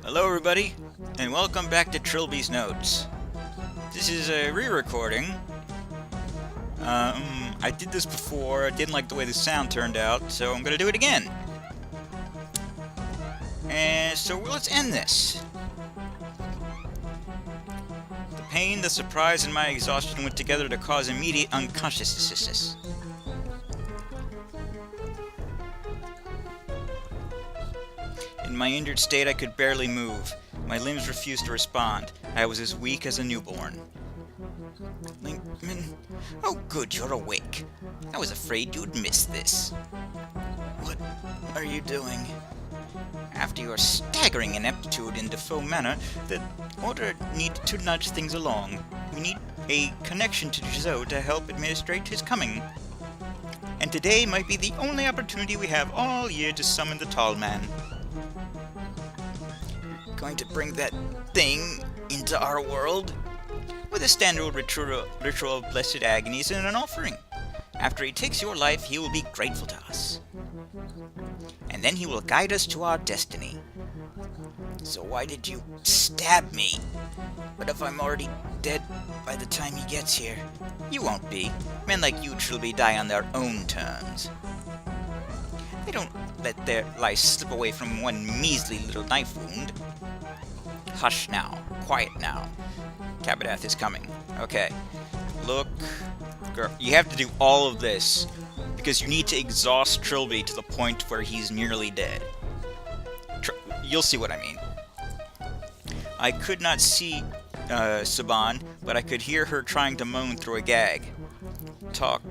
Hello everybody, and welcome back to Trilby's Notes. This is a re-recording. I did this before, I didn't like the way the sound turned out, so I'm gonna do it again. And so let's end this. The pain, the surprise, and my exhaustion went together to cause immediate unconsciousness. In my injured state, I could barely move. My limbs refused to respond. I was as weak as a newborn. Linkman? Oh good, you're awake. I was afraid you'd miss this. What are you doing? After your staggering ineptitude in Defoe Manor, the Order needed to nudge things along. We need a connection to Gisot to help administrate his coming. And today might be the only opportunity we have all year to summon the Tall Man. Going to bring that thing into our world? With a standard ritual of blessed agonies and an offering. After he takes your life, he will be grateful to us. And then he will guide us to our destiny. So why did you stab me? But if I'm already dead by the time he gets here? You won't be. Men like you, Trilby, die on their own terms. They don't let their lives slip away from one measly little knife wound. Hush now. Quiet now. Cabadath is coming. Okay. Look. Girl, you have to do all of this because you need to exhaust Trilby to the point where he's nearly dead. You'll see what I mean. I could not see Saban, but I could hear her trying to moan through a gag. Talk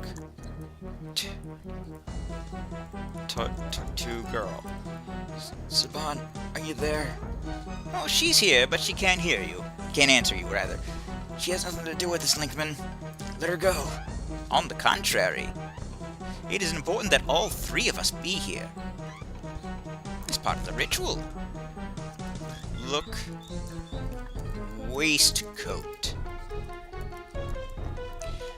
to girl. Saban, are you there? Oh, she's here, but she can't hear you. Can't answer you, rather. She has nothing to do with this, Linkman. Let her go. On the contrary. It is important that all three of us be here. It's part of the ritual. Look. Waistcoat.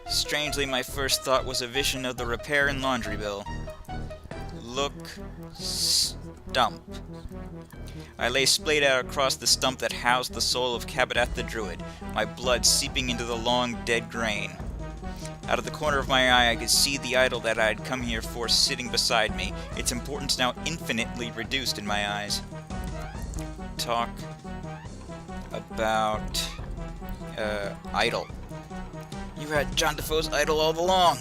Strangely, my first thought was a vision of the repair and laundry bill. Look. Stump. I lay splayed out across the stump that housed the soul of Cabadath the Druid, my blood seeping into the long, dead grain. Out of the corner of my eye, I could see the idol that I had come here for sitting beside me, its importance now infinitely reduced in my eyes. Talk about... idol. You had John Defoe's idol all along.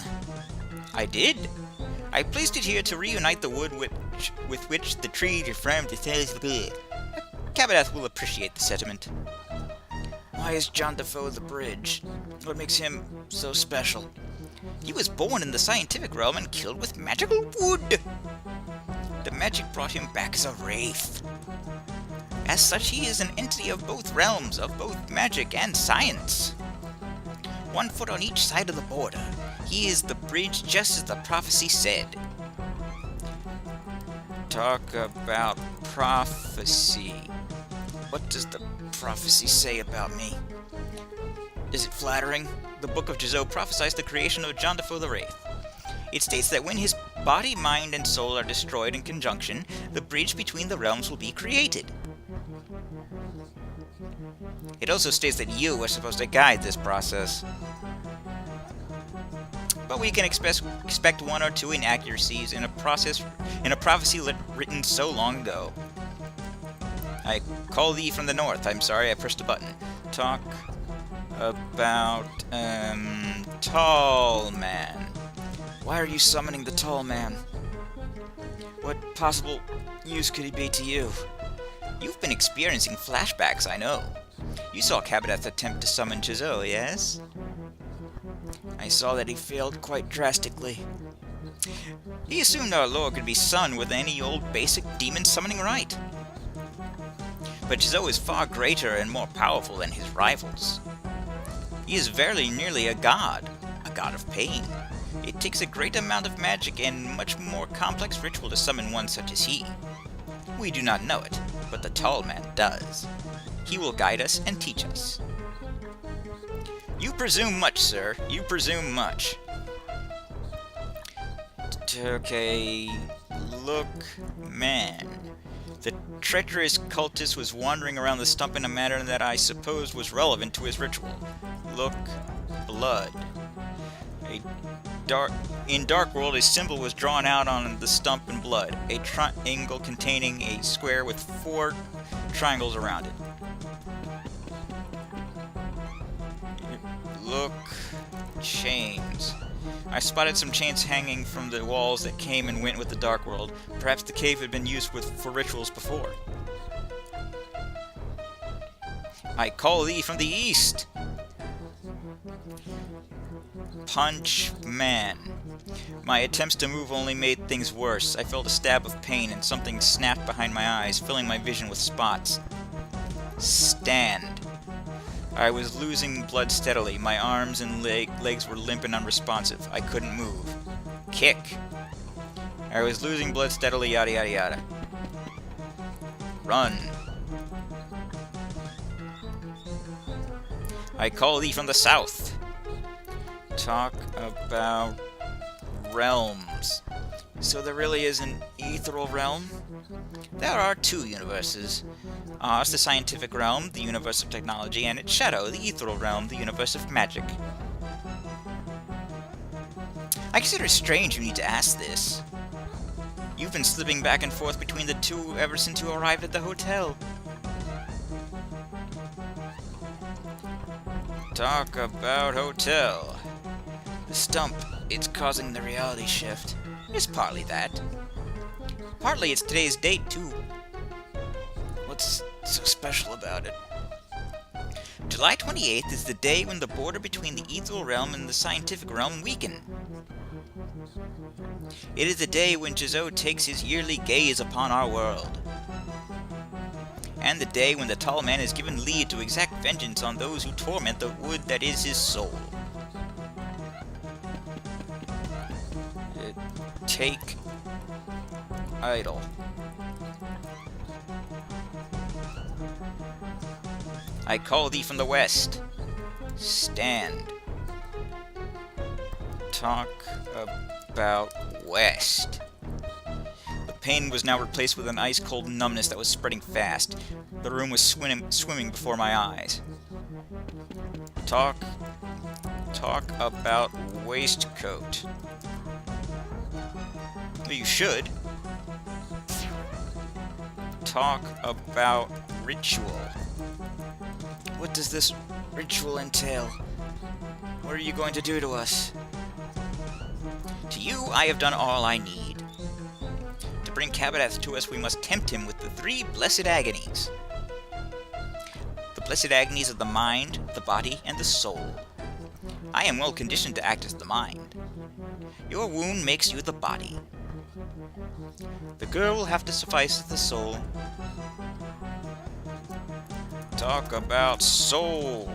I did. I placed it here to reunite the wood with which the tree affirmed its Cabadath will appreciate the sentiment. Why is John Defoe the bridge? What makes him so special? He was born in the scientific realm and killed with magical wood. The magic brought him back as a wraith. As such, he is an entity of both realms, of both magic and science. 1 foot on each side of the border. He is the bridge just as the prophecy said. Talk about prophecy. What does the prophecy say about me? Is it flattering? The Book of Gisot prophesies the creation of John Defoe the Wraith. It states that when his body, mind, and soul are destroyed in conjunction, the bridge between the realms will be created. It also states that you are supposed to guide this process. But we can expect one or two inaccuracies in a prophecy written so long ago. I call thee from the north. I'm sorry, I pressed a button. Talk about, Tall Man. Why are you summoning the Tall Man? What possible use could he be to you? You've been experiencing flashbacks, I know. You saw Cabadath attempt to summon Gisot, yes? I saw that he failed quite drastically. He assumed our lore could be summoned with any old basic demon summoning rite. But Gisot is far greater and more powerful than his rivals. He is very nearly a god of pain. It takes a great amount of magic and much more complex ritual to summon one such as he. We do not know it, but the Tall Man does. He will guide us and teach us. You presume much, sir. You presume much. Okay, look, man. The treacherous cultist was wandering around the stump in a manner that I supposed was relevant to his ritual. Look, blood. In Dark World, a symbol was drawn out on the stump in blood, a triangle containing a square with 4 triangles around it. Look, chains. I spotted some chains hanging from the walls that came and went with the Dark World. Perhaps the cave had been used for rituals before. I call thee from the east! Punch man. My attempts to move only made things worse. I felt a stab of pain and something snapped behind my eyes, filling my vision with spots. Stand. I was losing blood steadily. My arms and legs were limp and unresponsive. I couldn't move. Kick. I was losing blood steadily, yada yada yada. Run. I call thee from the south. Talk about realms. So there really is an ethereal realm? There are 2 universes. Ours, the scientific realm, the universe of technology, and its shadow, the ethereal realm, the universe of magic. I consider it strange you need to ask this. You've been slipping back and forth between the 2 ever since you arrived at the hotel. Talk about hotel. The stump, it's causing the reality shift. It's partly that. Partly it's today's date, too. What's so special about it? July 28th is the day when the border between the ethereal realm and the scientific realm weaken. It is the day when Jizo takes his yearly gaze upon our world. And the day when the tall man is given leave to exact vengeance on those who torment the wood that is his soul. Take idle. I call thee from the west. Stand. Talk about west. The pain was now replaced with an ice-cold numbness that was spreading fast. The room was swimming before my eyes. Talk about waistcoat. You should. Talk about ritual. What does this ritual entail? What are you going to do to us? To you, I have done all I need. To bring Kabadath to us, we must tempt him with the 3 blessed agonies. The blessed agonies of the mind, the body, and the soul. I am well conditioned to act as the mind. Your wound makes you the body. The girl will have to suffice as the soul. Talk about soul.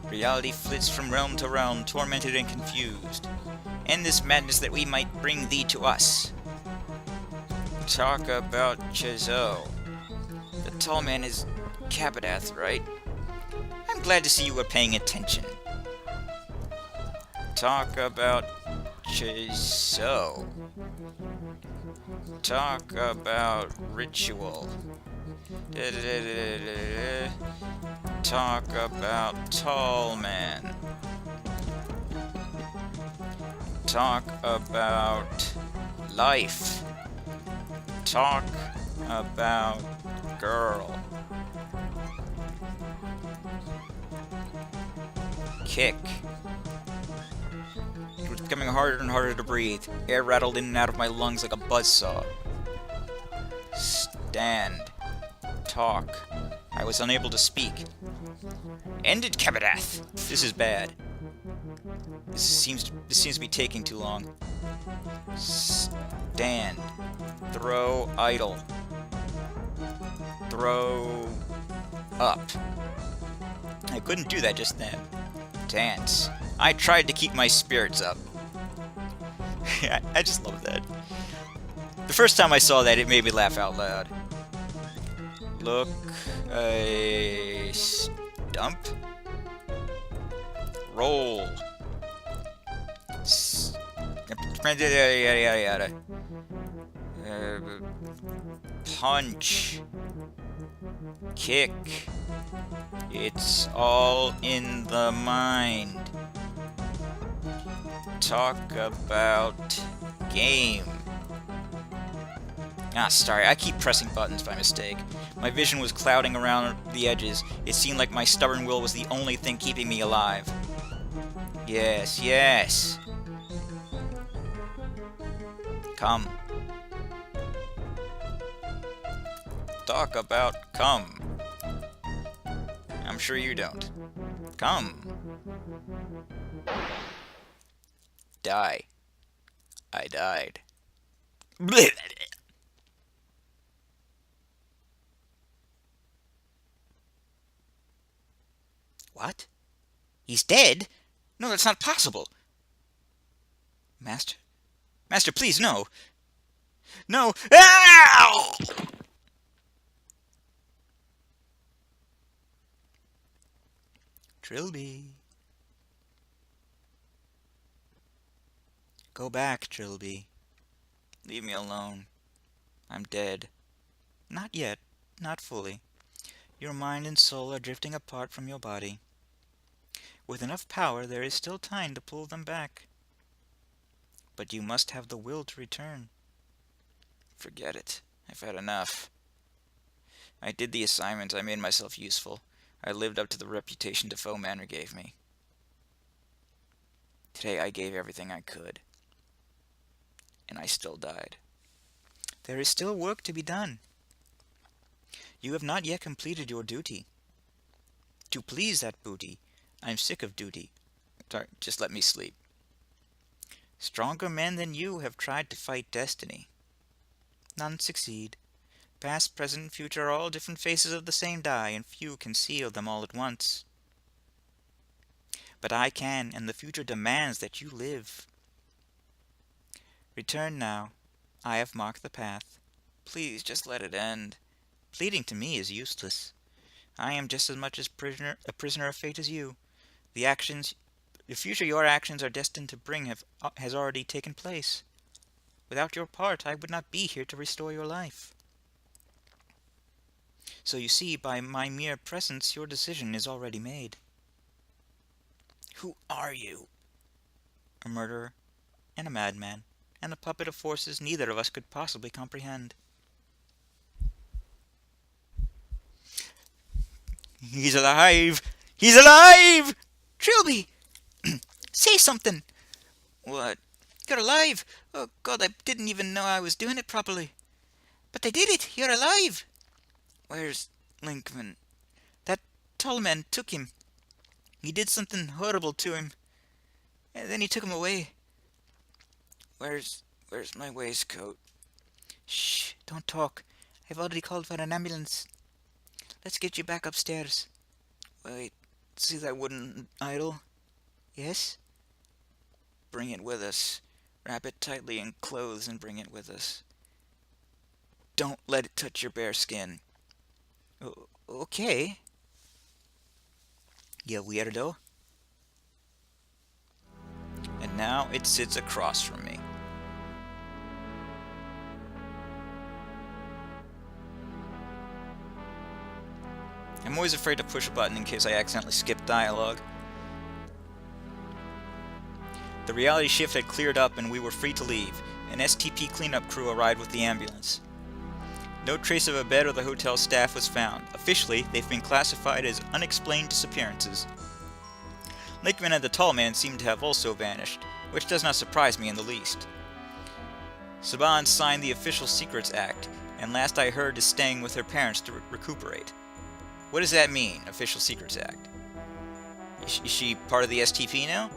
Reality flits from realm to realm, tormented and confused. End this madness that we might bring thee to us. Talk about Jizo. The tall man is Kabadath, right? I'm glad to see you were paying attention. Talk about Jizo. Talk about ritual. Talk about tall man. Talk about life. Talk about girl. Kick. It was becoming harder and harder to breathe. Air rattled in and out of my lungs like a buzzsaw. Stand. Talk. I was unable to speak. End it, Kabadath! This is bad. This seems to be taking too long. Stand. Throw idle. Throw up. I couldn't do that just then. Dance. I tried to keep my spirits up. I just love that. The first time I saw that, it made me laugh out loud. Look, a stump. Roll. Yada yada yada. Punch. Kick. It's all in the mind. Talk about game. Ah, sorry, I keep pressing buttons by mistake. My vision was clouding around the edges. It seemed like my stubborn will was the only thing keeping me alive. Yes, yes. Come. Talk about come. I'm sure you don't. Come. Die. I died. What? He's dead? No, that's not possible. Master? Master, please, no. No. Ow! Trilby. Go back, Trilby. Leave me alone. I'm dead. Not yet. Not fully. Your mind and soul are drifting apart from your body. With enough power, there is still time to pull them back. But you must have the will to return. Forget it. I've had enough. I did the assignment. I made myself useful. I lived up to the reputation Defoe Manor gave me. Today I gave everything I could. And I still died. There is still work to be done. You have not yet completed your duty. To please that booty, I'm sick of duty. Sorry, just let me sleep. Stronger men than you have tried to fight destiny. None succeed. Past, present, future are all different faces of the same die, and few can seal them all at once. But I can, and the future demands that you live. Return now. I have marked the path. Please, just let it end. Pleading to me is useless. I am just as much a prisoner of fate as you. The future your actions are destined to bring has already taken place. Without your part, I would not be here to restore your life. So you see, by my mere presence, your decision is already made. Who are you? A murderer, and a madman, and a puppet of forces neither of us could possibly comprehend. He's alive! He's alive! Trilby! Say something! What? You're alive! Oh, God, I didn't even know I was doing it properly. But I did it! You're alive! Where's Linkman? That tall man took him. He did something horrible to him. And then he took him away. Where's my waistcoat? Shh, don't talk. I've already called for an ambulance. Let's get you back upstairs. Wait, see that wooden idol? Yes? Bring it with us. Wrap it tightly in clothes and bring it with us. Don't let it touch your bare skin. Okay. You weirdo. And now it sits across from me. I'm always afraid to push a button in case I accidentally skip dialogue. The reality shift had cleared up and we were free to leave. An STP cleanup crew arrived with the ambulance. No trace of a bed or the hotel staff was found. Officially, they've been classified as unexplained disappearances. Lakeman and the tall man seem to have also vanished, which does not surprise me in the least. Saban signed the Official Secrets Act, and last I heard is staying with her parents to recuperate. What does that mean, Official Secrets Act? Is she part of the STP now?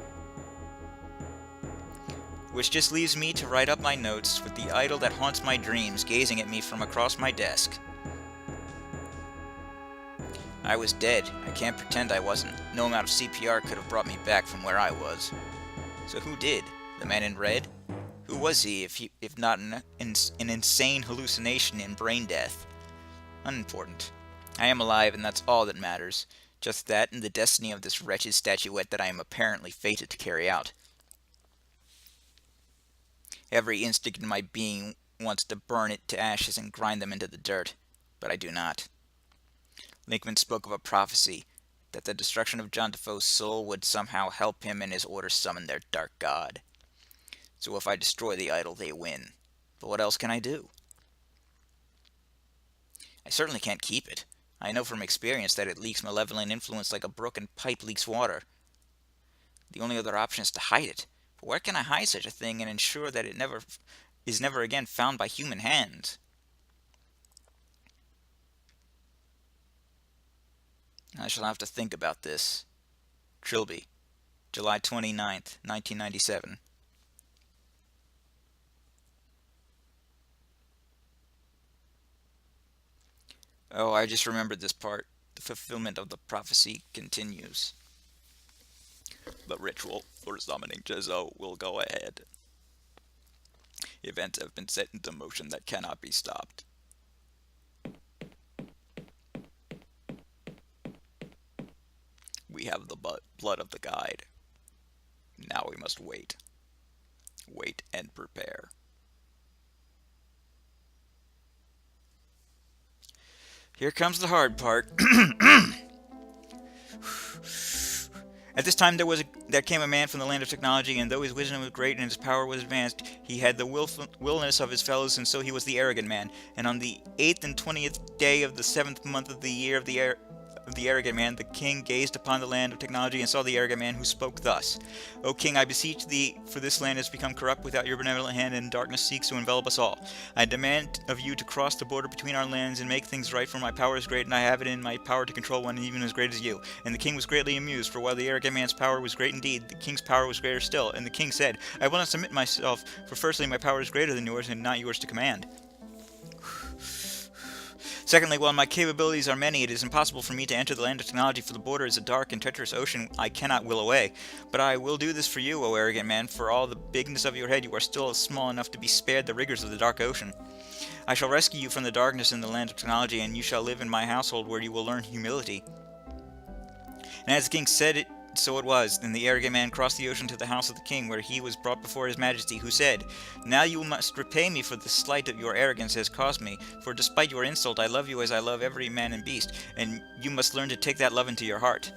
Which just leaves me to write up my notes with the idol that haunts my dreams gazing at me from across my desk. I was dead. I can't pretend I wasn't. No amount of CPR could have brought me back from where I was. So who did? The man in red? Who was he if not an insane hallucination and brain death? Unimportant. I am alive and that's all that matters. Just that and the destiny of this wretched statuette that I am apparently fated to carry out. Every instinct in my being wants to burn it to ashes and grind them into the dirt, but I do not. Linkman spoke of a prophecy that the destruction of John Defoe's soul would somehow help him and his order summon their dark god. So if I destroy the idol, they win. But what else can I do? I certainly can't keep it. I know from experience that it leaks malevolent influence like a broken pipe leaks water. The only other option is to hide it. But where can I hide such a thing and ensure that it is never again found by human hands? I shall have to think about this. Trilby, July 29th, 1997. Oh, I just remembered this part. The fulfillment of the prophecy continues. The ritual for summoning Jizo will go ahead. Events have been set into motion that cannot be stopped. We have the blood of the guide. Now we must wait. Wait and prepare. Here comes the hard part. At this time there came a man from the land of technology, and though his wisdom was great and his power was advanced, he had the willfulness of his fellows, and so he was the arrogant man. And on the 8th and 20th day of the 7th month of the year of the arrogant man, the king gazed upon the land of technology and saw the arrogant man, who spoke thus: O king, I beseech thee, for this land has become corrupt without your benevolent hand, and darkness seeks to envelop us all. I demand of you to cross the border between our lands and make things right, for my power is great, and I have it in my power to control one even as great as you. And the king was greatly amused, for while the arrogant man's power was great indeed, the king's power was greater still. And the king said, I will not submit myself, for firstly my power is greater than yours, and not yours to command. Secondly, while my capabilities are many, it is impossible for me to enter the land of technology, for the border is a dark and treacherous ocean I cannot will away. But I will do this for you, O arrogant man, for all the bigness of your head you are still small enough to be spared the rigors of the dark ocean. I shall rescue you from the darkness in the land of technology, and you shall live in my household, where you will learn humility. And as the king said it, so it was. Then the arrogant man crossed the ocean to the house of the king, where he was brought before his majesty, who said, Now you must repay me for the slight of your arrogance has caused me, for despite your insult I love you as I love every man and beast, and you must learn to take that love into your heart.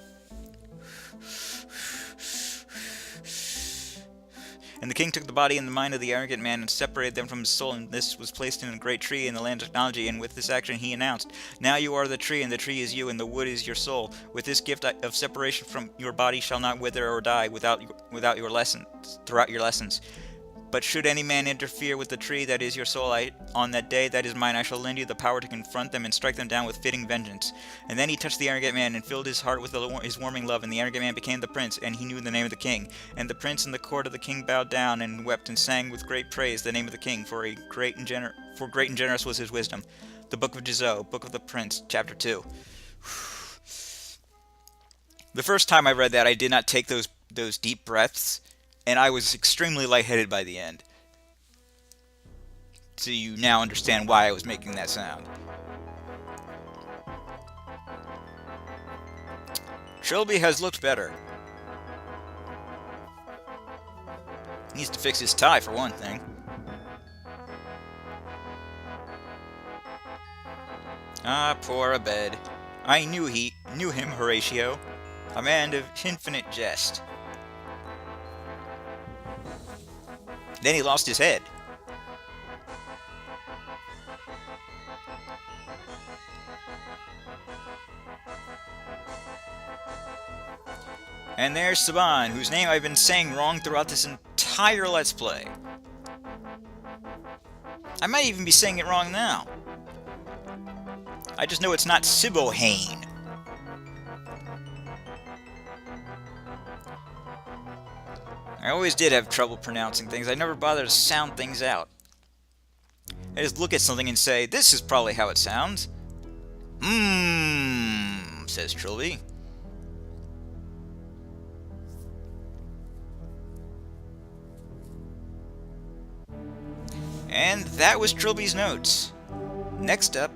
And the king took the body and the mind of the arrogant man and separated them from his soul, and this was placed in a great tree in the land of technology. And with this action he announced, Now you are the tree, and the tree is you, and the wood is your soul. With this gift of separation from your body shall not wither or die without your lessons, throughout your lessons. But should any man interfere with the tree that is your soul, on that day that is mine, I shall lend you the power to confront them and strike them down with fitting vengeance. And then he touched the arrogant man and filled his heart with his warming love, and the arrogant man became the prince, and he knew the name of the king. And the prince in the court of the king bowed down and wept and sang with great praise the name of the king, for great and generous was his wisdom. The Book of Jizo, Book of the Prince, Chapter 2. The first time I read that, I did not take those deep breaths, and I was extremely lightheaded by the end. So you now understand why I was making that sound. Trilby has looked better. Needs to fix his tie, for one thing. Ah, poor Abed. I knew him, Horatio. A man of infinite jest. Then he lost his head. And there's Saban, whose name I've been saying wrong throughout this entire Let's Play. I might even be saying it wrong now. I just know it's not Sibohane. I always did have trouble pronouncing things. I never bothered to sound things out. I just look at something and say, this is probably how it sounds. Says Trilby. And that was Trilby's notes. Next up,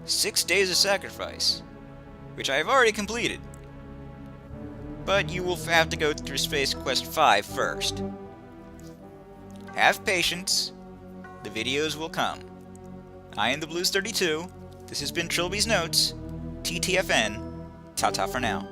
6 Days of Sacrifice, which I have already completed. But you will have to go through Space Quest 5 first. Have patience. The videos will come. I am the Blues 32. This has been Trilby's Notes. TTFN. Ta-ta for now.